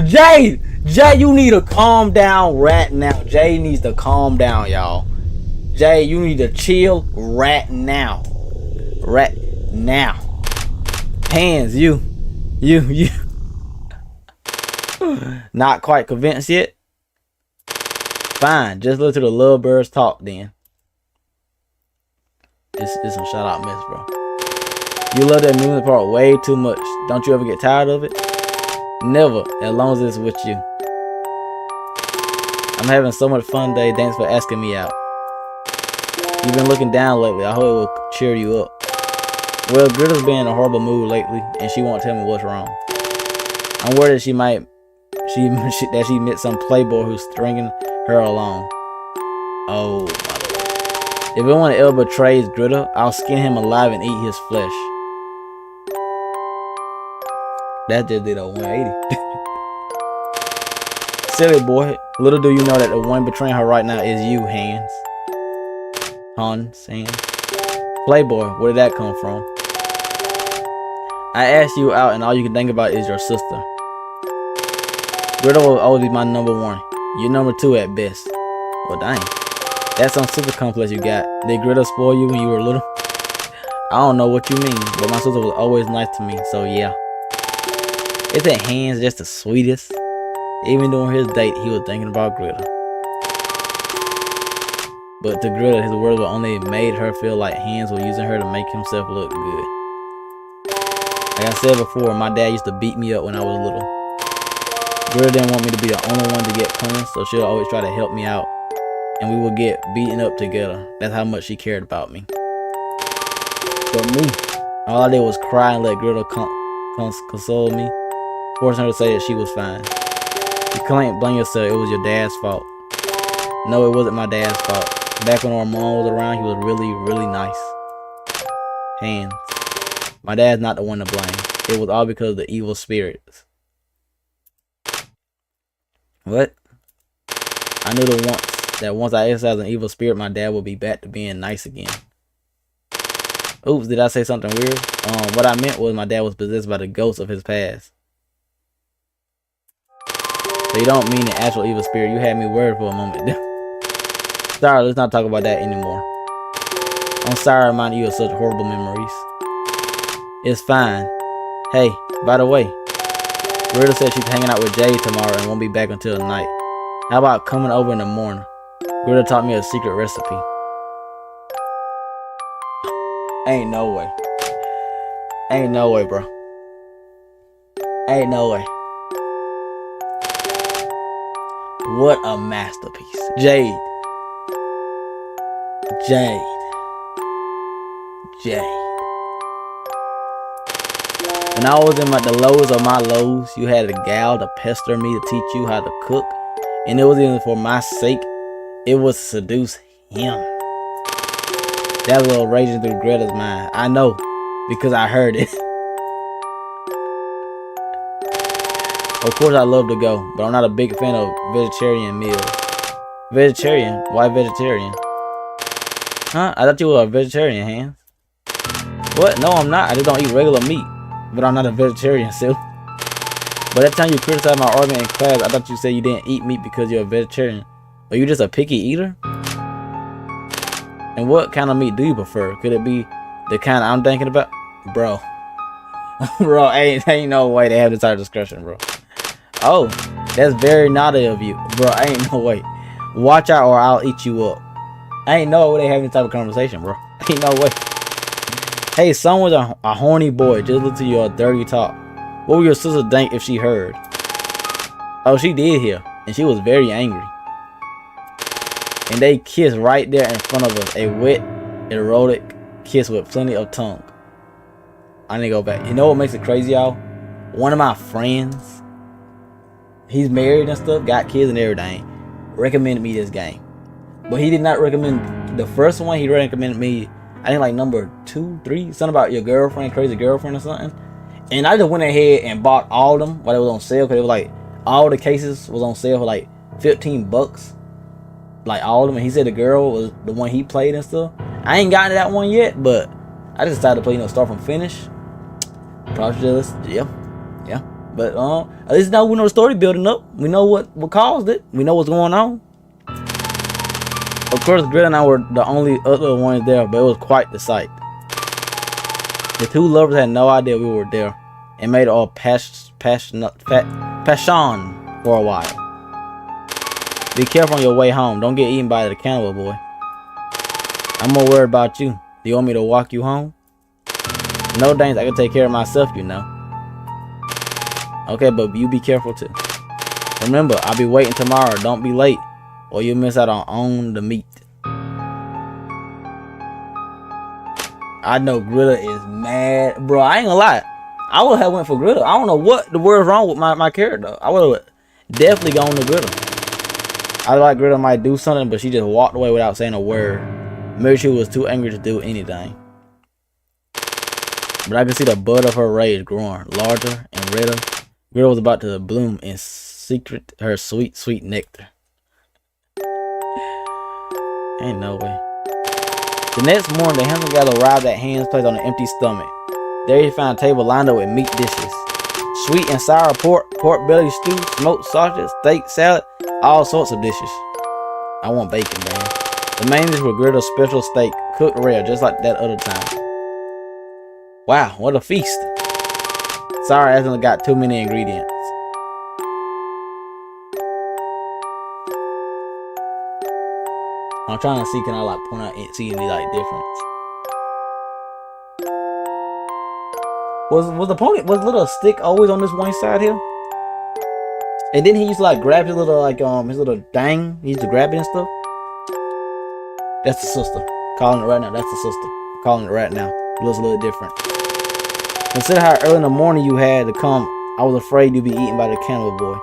Jade, you need to calm down right now. Jade needs to calm down, y'all. Jade, you need to chill right now. Right now. Hands, you. Not quite convinced yet? Fine, just listen to the lovebirds talk then. This is some shout out mess, bro. You love that amusement park way too much. Don't you ever get tired of it? Never, as long as it's with you. I'm having so much fun today. Thanks for asking me out. You've been looking down lately. I hope it will cheer you up. Well, Gritta's been in a horrible mood lately, and she won't tell me what's wrong. I'm worried that she met some playboy who's stringing her along. Oh, my Lord. If anyone ever betrays Gritta, I'll skin him alive and eat his flesh. That just did a 180. Silly boy. Little do you know that the one betraying her right now is you, Hans. Playboy, where did that come from? I asked you out and all you can think about is your sister. Gritta will always be my number one. You're number two at best. Well, dang. That's some sister complex you got. Did Gritta spoil you when you were little? I don't know what you mean, but my sister was always nice to me, so yeah. Isn't Hans just the sweetest? Even during his date, he was thinking about Gritta. But to Gritta, his words only made her feel like Hans was using her to make himself look good. Like I said before, my dad used to beat me up when I was little. Gritta didn't want me to be the only one to get punished, so she'll always try to help me out, and we would get beaten up together. That's how much she cared about me. But me, all I did was cry and let Gritta console me, forcing her to say that she was fine. You can't blame yourself, it was your dad's fault. No, it wasn't my dad's fault. Back when our mom was around, he was really, really nice. Hans. My dad's not the one to blame. It was all because of the evil spirits. What? I knew that once I exercised an evil spirit, my dad would be back to being nice again. Oops, did I say something weird? What I meant was my dad was possessed by the ghosts of his past. So you don't mean the actual evil spirit. You had me worried for a moment. Sorry, let's not talk about that anymore. I'm sorry I reminded you of such horrible memories. It's fine. Hey, by the way, Gritta said she's hanging out with Jay tomorrow and won't be back until night. How about coming over in the morning? Gritta taught me a secret recipe. Ain't no way. Ain't no way, bro. Ain't no way. What a masterpiece. Jade. When I was in the lowest of my lows, you had a gal to pester me to teach you how to cook. And it wasn't even for my sake. It was to seduce him. That was raging through Gritta's mind. I know, because I heard it. Of course I love to go, but I'm not a big fan of vegetarian meals. Vegetarian? Why vegetarian? Huh? I thought you were a vegetarian, Hans. What? No, I'm not. I just don't eat regular meat. But I'm not a vegetarian, Sil. But that time you criticized my argument in class, I thought you said you didn't eat meat because you're a vegetarian. Are you just a picky eater? And what kind of meat do you prefer? Could it be the kind I'm thinking about? Bro. Bro, ain't no way they have this type of discussion, bro. Oh, that's very naughty of you. Bro, ain't no way. Watch out or I'll eat you up. I ain't know they having this type of conversation, bro. Ain't no way. Hey, someone's a horny boy. Just look to your dirty talk. What would your sister think if she heard? Oh, she did hear. And she was very angry. And they kissed right there in front of us. A wet, erotic kiss with plenty of tongue. I need to go back. You know what makes it crazy, y'all? One of my friends, he's married and stuff, got kids and everything, recommended me this game. But he did not recommend the first one. He recommended me, I think like number 2, 3, something about your girlfriend, crazy girlfriend or something. And I just went ahead and bought all of them while they was on sale, because it was like all the cases was on sale for like $15, like all of them. And he said the girl was the one he played and stuff. I ain't gotten to that one yet, but I just decided to play, start from finish. Probably just, yeah. But at least now we know the story building up. We know what caused it. We know what's going on. Of course, Gritta and I were the only other ones there, but it was quite the sight. The two lovers had no idea we were there, and made it all passion for a while. Be careful on your way home. Don't get eaten by the Cannibal Boy. I'm more worried about you. Do you want me to walk you home? No thanks, I can take care of myself, you know. Okay, but you be careful too. Remember, I'll be waiting tomorrow. Don't be late, or you'll miss out on the meat. I know Gritter is mad, bro. I ain't gonna lie. I would have went for Gritter. I don't know what the word's wrong with my character. I would have definitely gone to Gritter. I like Gritter might do something, but she just walked away without saying a word. Maybe she was too angry to do anything. But I can see the bud of her rage growing larger and redder. Gritter was about to bloom in secret her sweet, sweet nectar. Ain't no way. The next morning, the handsome gal arrived at Hans' place on an empty stomach. There he found a table lined up with meat dishes. Sweet and sour pork, pork belly stew, smoked sausage, steak, salad, all sorts of dishes. I want bacon, man. The main dish was Gritter's special steak, cooked rare, just like that other time. Wow, what a feast. Sorry, I accidentally got too many ingredients. I'm trying to see, can I like point out and see any like difference? Was the pony, was little stick always on this one side here? And then he used to like grab his little like his little dang. He used to grab it and stuff. That's the sister. Calling it right now. That's the sister. Calling it right now. It looks a little different. Consider how early in the morning you had to come. I was afraid you'd be eaten by the Cannibal Boy.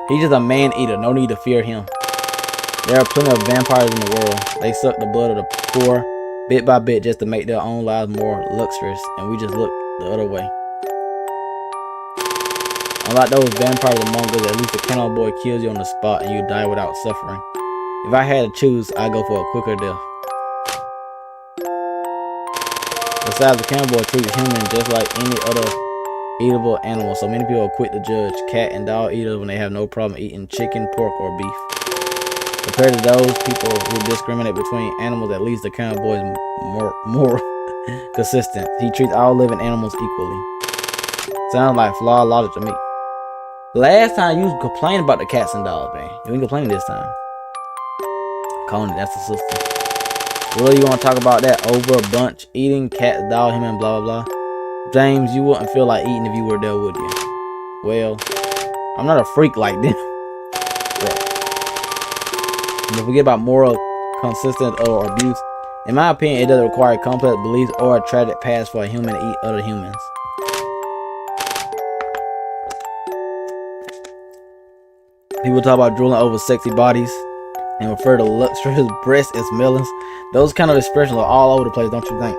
He's just a man eater. No need to fear him. There are plenty of vampires in the world. They suck the blood of the poor bit by bit just to make their own lives more luxurious, and we just look the other way. Unlike those vampires among us, at least the Cannibal Boy kills you on the spot and you die without suffering. If I had to choose, I'd go for a quicker death. Besides, the Cannibal Boy treats humans just like any other eatable animal, so many people are quick to judge cat and dog eaters when they have no problem eating chicken, pork, or beef. Compared to those people who discriminate between animals, at least the Cannibal Boy is more consistent. He treats all living animals equally. Sounds like flawed logic to me. Last time you complained about the cats and dogs, man. You ain't complaining this time. Calling it, that's the sister. Really, you want to talk about that over a bunch? Eating, cats, dog, him, and blah, blah, blah. James, you wouldn't feel like eating if you were there, would you? Well, I'm not a freak like them. Don't forget about moral consistent or abuse. In my opinion, it doesn't require complex beliefs or a tragic past for a human to eat other humans. People talk about drooling over sexy bodies and refer to luxurious breasts as melons. Those kind of expressions are all over the place, don't you think?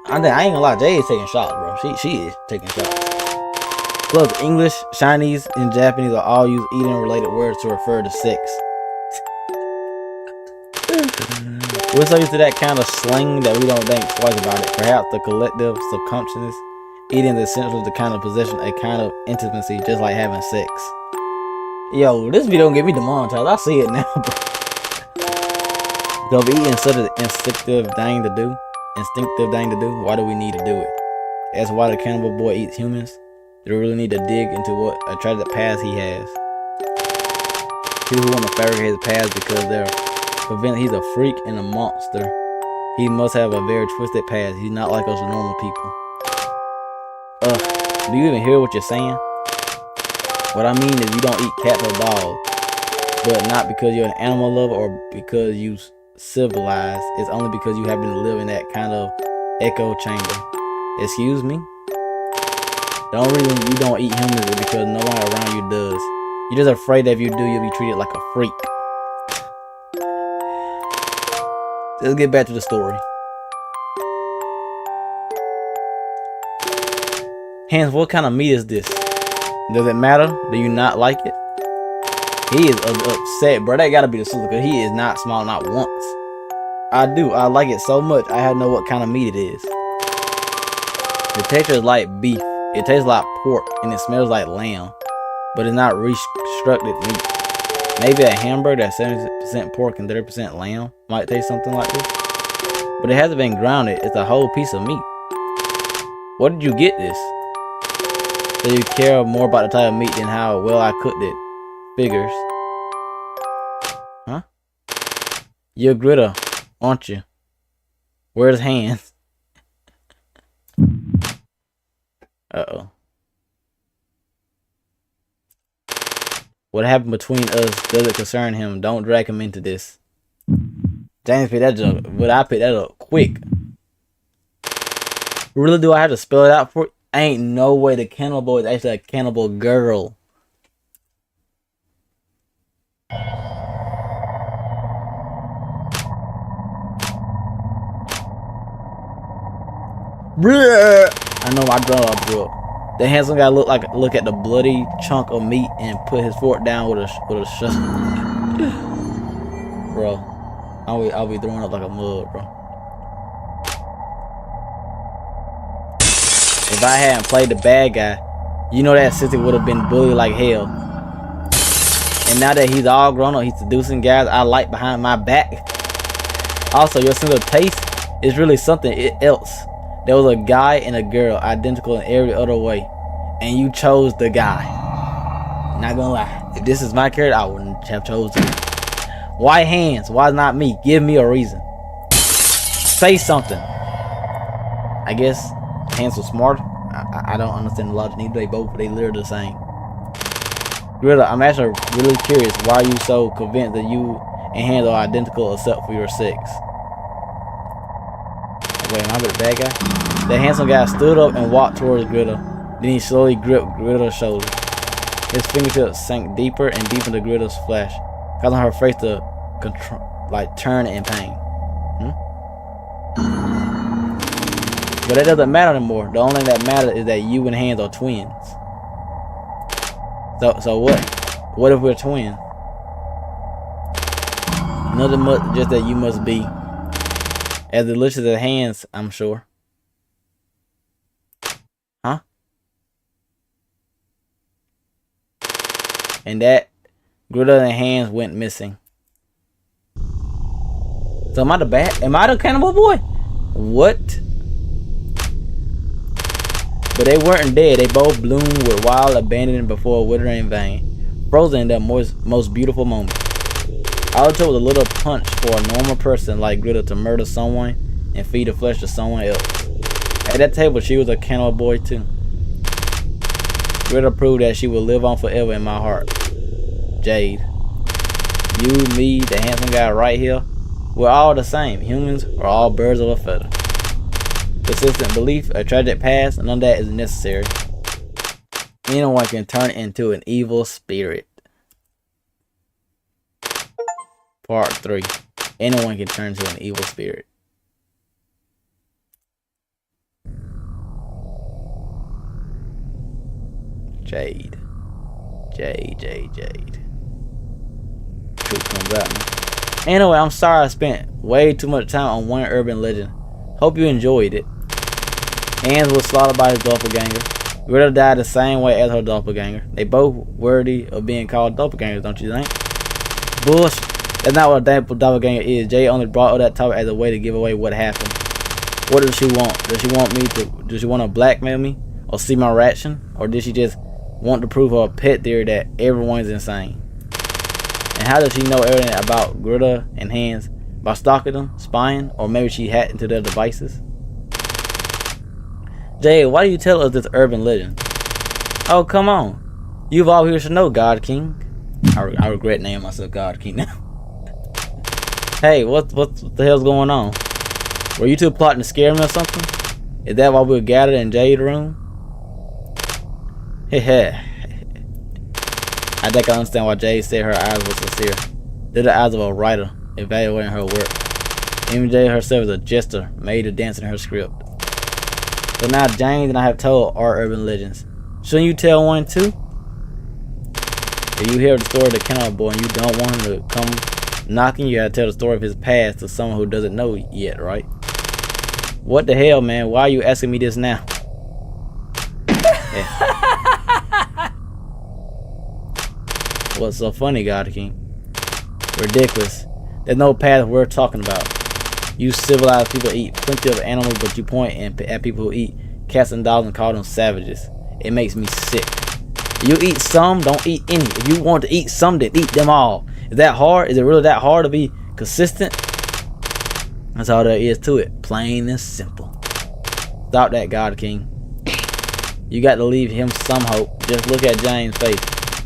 I ain't gonna lie, Jay is taking shots, bro. She is taking shots. Plus, English, Chinese, and Japanese are all use eating-related words to refer to sex. We're so used to that kind of slang that we don't think twice about it. Perhaps the collective subconsciousness eating is essentially the kind of possession, a kind of intimacy, just like having sex. Yo, this video don't get me demonetized. I see it now, bro. Though eating such an instinctive thing to do, why do we need to do it? That's why the Cannibal Boy eats humans. Do we really need to dig into what a tragic past he has? People who want to fabricate his past because they're convinced he's a freak and a monster. He must have a very twisted past. He's not like us normal people. Do you even hear what you're saying? What I mean is you don't eat cats or dogs, but not because you're an animal lover or because you civilized. It's only because you happen to live in that kind of echo chamber. Excuse me? The only reason you don't eat humans is because no one around you does. You're just afraid that if you do, you'll be treated like a freak. Let's get back to the story. Hans, what kind of meat is this? Does it matter? Do you not like it? He is upset, bro. That gotta be the sister, because he is not small, not once. I do. I like it so much, I have to know what kind of meat it is. The texture is like beef. It tastes like pork, and it smells like lamb, but it's not reconstructed meat. Maybe a hamburger that's 70% pork and 30% lamb might taste something like this, but it hasn't been grounded. It's a whole piece of meat. Where did you get this? So you care more about the type of meat than how well I cooked it. Figures. Huh? You're Gritter, aren't you? Where's Hans? Uh-oh. What happened between us doesn't concern him. Don't drag him into this. James picked that up, but I picked that up quick. Really, do I have to spell it out for you? Ain't no way the Cannibal Boy is actually a cannibal girl. I know I drew up. The handsome guy look at the bloody chunk of meat and put his fork down with a shovel. Bro, I'll be throwing up like a mug, bro. If I hadn't played the bad guy, you know that sister would have been bullied like hell. And now that he's all grown up, he's seducing guys I like behind my back. Also, your sense of taste is really something else. There was a guy and a girl, identical in every other way, and you chose the guy. Not gonna lie, if this is my character, I wouldn't have chosen him. Why hands? Why not me? Give me a reason. Say something. I guess hands were smart. I don't understand the logic. Neither they both, they literally the same. Greta, I'm actually really curious. Why are you so convinced that you and hands are identical except for your sex? Wait, am I the bad guy? The handsome guy stood up and walked towards Greta. Then he slowly gripped Greta's shoulder. His fingertips sank deeper and deeper into Greta's flesh, causing her face to turn in pain. But that doesn't matter anymore. The only thing that matters is that you and hands are twins. So what? What if we're twins? Nothing much, just that you must be as delicious as hands, I'm sure. Huh? And that Greta and hands went missing. So am I the Cannibal Boy? What? But they weren't dead. They both bloomed with wild abandonment before withering in vain, frozen in their most beautiful moment. All it took was a little punch for a normal person like Greta to murder someone and feed the flesh to someone else. At that table, she was a Cannibal Boy too. Greta proved that she will live on forever in my heart. Jade. You, me, the handsome guy right here, we're all the same. Humans are all birds of a feather. Persistent belief, a tragic past, none of that is necessary. Anyone can turn into an evil spirit. Part 3. Anyone can turn into an evil spirit. Jade. Jade. Truth comes out now. Anyway, I'm sorry I spent way too much time on one urban legend. Hope you enjoyed it. Hans was slaughtered by his doppelganger. Greta died the same way as her doppelganger. They both worthy of being called doppelgangers, don't you think? Bullshit. That's not what a doppelganger is. Jay only brought up that topic as a way to give away what happened. What does she want? Does she want to blackmail me? Or see my reaction? Or did she just want to prove her pet theory that everyone's insane? And how does she know everything about Greta and Hans? By stalking them, spying, or maybe she hacked into their devices? Jay, why do you tell us this urban legend? Oh, come on. You've all here should know, God King. I regret naming myself God King now. Hey, what the hell's going on? Were you two plotting to scare me or something? Is that why we were gathered in Jade's room? Heh. I think I understand why Jade said her eyes were sincere. They're the eyes of a writer evaluating her work. Even Jade herself is a jester made to dance in her script. So now James and I have told our urban legends. Shouldn't you tell one too? If you hear the story of the Cannibal Boy and you don't want him to come knocking, you gotta tell the story of his past to someone who doesn't know yet, right? What the hell, man? Why are you asking me this now? Yeah. What's so funny, God King? Ridiculous. There's no path we're talking about. You civilized people eat plenty of animals, but you point at people who eat cats and dogs and call them savages. It makes me sick. You eat some, don't eat any. If you want to eat some, then eat them all. Is that hard? Is it really that hard to be consistent? That's all there is to it. Plain and simple. Stop that, God King. You got to leave him some hope. Just look at James' face.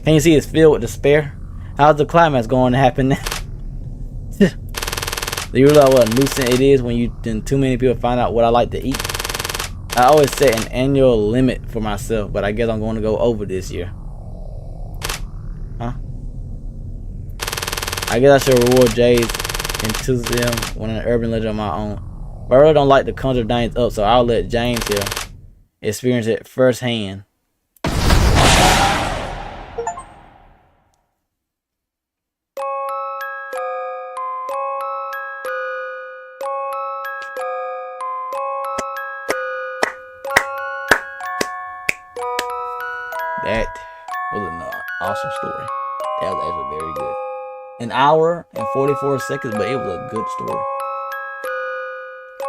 Can you see it's filled with despair? How's the climax going to happen now? Do you realize what a nuisance it is when too many people find out what I like to eat? I always set an annual limit for myself, but I guess I'm going to go over this year. Huh? I guess I should reward Jay's enthusiasm when an urban legend of my own. But I really don't like to conjure things up, so I'll let James here experience it firsthand. That was an awesome story. That was actually very good. An hour and 44 seconds, but it was a good story.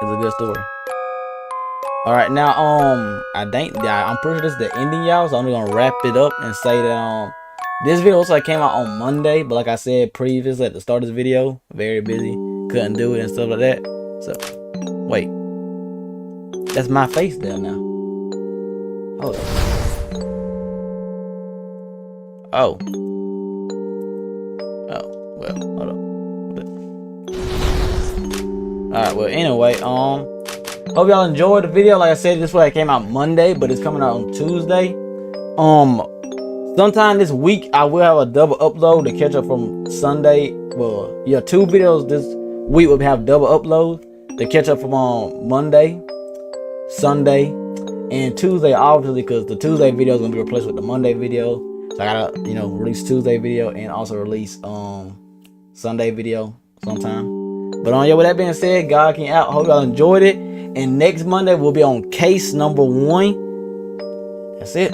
It was a good story. Alright, now I'm pretty sure this is the ending, y'all, so I'm just gonna wrap it up and say that this video looks like it came out on Monday, but like I said previously at the start of this video, very busy, couldn't do it and stuff like that. So wait. That's my face there now. Hold on. Oh, well, hold on. Alright, well, anyway, hope y'all enjoyed the video. Like I said, this way it came out Monday, but it's coming out on Tuesday. Sometime this week, I will have a double upload to catch up from Sunday. Well, yeah, 2 videos this week will have double uploads to catch up from Monday, Sunday, and Tuesday, obviously, because the Tuesday video is going to be replaced with the Monday video. So I gotta, release Tuesday video and also release Sunday video sometime. But yeah, with that being said, God King out. Hope y'all enjoyed it. And next Monday we'll be on case number 1. That's it.